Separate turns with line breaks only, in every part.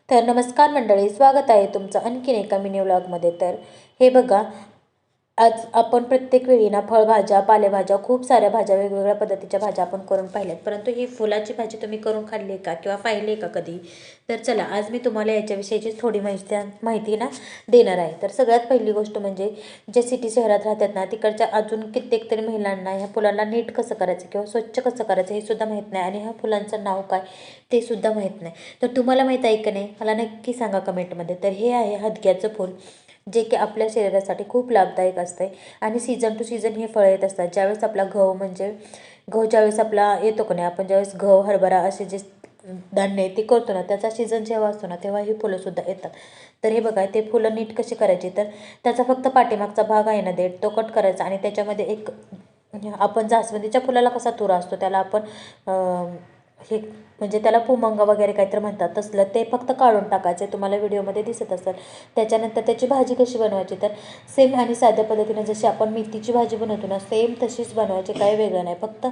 तर नमस्कार मंडळी, स्वागत आहे तुमचं आणखीन एका मिनी व्लॉगमध्ये. तर हे बघा, आज आपण प्रत्येक वेळी ना फळभाज्या, पालेभाज्या, खूप साऱ्या भाज्या, वेगवेगळ्या पद्धतीच्या भाज्या आपण करून पाहिल्यात, परंतु ही फुलाची भाजी तुम्ही करून खाल्ली का किंवा पाहिली का कधी? तर चला, आज मी तुम्हाला याच्याविषयीची थोडी माहिती ना देणार आहे. तर सगळ्यात पहिली गोष्ट म्हणजे, जे सिटी शहरात राहतात ना, तिकडच्या अजून कित्येक तरी महिलांना ह्या फुलांना नीट कसं करायचं किंवा स्वच्छ कसं करायचं हे सुद्धा माहीत नाही, आणि ह्या फुलांचं नाव काय ते सुद्धा माहीत नाही. तर तुम्हाला माहीत आहे का नाही, मला नक्की सांगा कमेंटमध्ये. तर हे आहे हदग्याचं फूल, जे की आपल्या शरीरासाठी खूप लाभदायक असते. आणि सीझन टू सीझन हे फळं येत असतात. ज्यावेळेस आपला गहू म्हणजे गहू ज्यावेळेस आपला येतो का नाही, आपण ज्यावेळेस गहू, हरभरा असे जे धान्य ते करतो ना, त्याचा सीझन जेव्हा असतो ना, तेव्हा ही फुलंसुद्धा येतात. तर हे बघा, ते फुलं नीट कशी करायची, तर त्याचा फक्त पाठीमागचा भाग आहे ना देठ, तो कट करायचा. आणि त्याच्यामध्ये एक, आपण जास्वंदीच्या फुलाला कसा तुरा असतो, त्याला आपण हे म्हणजे त्याला पुमंग वगैरे काहीतरी म्हणतात, तसलं ते फक्त काढून टाकायचं. तुम्हाला व्हिडिओमध्ये दिसत असेल. त्याच्यानंतर त्याची भाजी कशी बनवायची, तर सेम आणि साध्या पद्धतीने जशी आपण मेथीची भाजी बनवतो ना, सेम तशीच बनवायची, काही वेगळं नाही. फक्त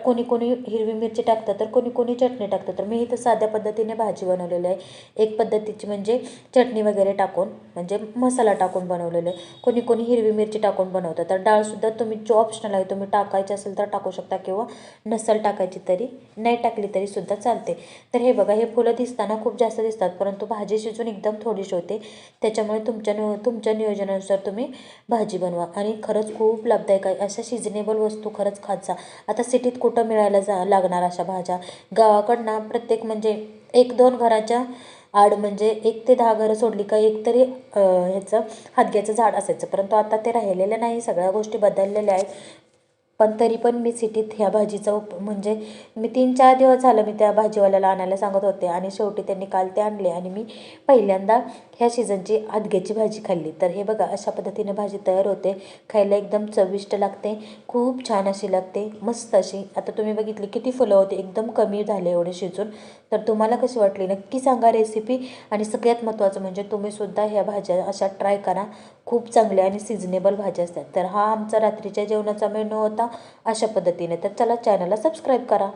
कोणी कोणी हिरवी मिरची टाकतं, तर कोणी कोणी चटणी टाकतं. तर मी इथं साध्या पद्धतीने भाजी बनवलेली आहे. एक पद्धतीची म्हणजे चटणी वगैरे टाकून, म्हणजे मसाला टाकून बनवलेलं आहे. कोणी कोणी हिरवी मिरची टाकून बनवतं. तर डाळसुद्धा तुम्ही जो ऑप्शनल आहे, तुम्ही टाकायची असेल तर टाकू शकता, किंवा नसल टाकायची तरी नाही टाकली तरी सुद्धा चालते. तर हे बघा, हे फुलं दिसताना खूप जास्त दिसतात, परंतु भाजी शिजून एकदम थोडीशी होते. त्याच्यामुळे तुमच्या नियोजनानुसार तुम्ही भाजी बनवा. आणि खरंच खूप लाभदायक आहे. अशा सिजनेबल वस्तू खरंच खात जा. आता सिटीत कुठं मिळायला लागणार अशा भाज्या? गावाकडनं प्रत्येक म्हणजे 1-2 घराच्या आड, म्हणजे 1 ते 10 घरं सोडली का एक तरी ह्याचं हदग्याचं झाड असायचं. परंतु आता ते राहिलेलं नाही, सगळ्या गोष्टी बदललेल्या आहेत. पण तरी पण मी सिटीत ह्या भाजीचा म्हणजे मी 3-4 दिवस झालं मी त्या भाजीवाल्याला आणायला सांगत होते, आणि शेवटी त्यांनी काल ते आणले, आणि मी पहिल्यांदा ह्या सीझनची हदग्याची भाजी खाल्ली. तर हे बघा, अशा पद्धतीने भाजी तयार होते. खायला एकदम चविष्ट लागते, खूप छान अशी लागते, मस्त अशी. आता तुम्ही बघितली किती फुलं होती, एकदम कमी झाले एवढे शिजून. तर तुम्हाला कशी वाटली नक्की सांगा रेसिपी. आणि सगळ्यात महत्त्वाचं म्हणजे तुम्हीसुद्धा ह्या भाज्या अशा ट्राय करा. खूप चांगल्या आणि सिजनेबल भाज्या असतात. तर हा आमचा रात्रीच्या जेवणाचा मेनू होता अशा पद्धतीने. तर चला, चॅनलला सबस्क्राईब करा.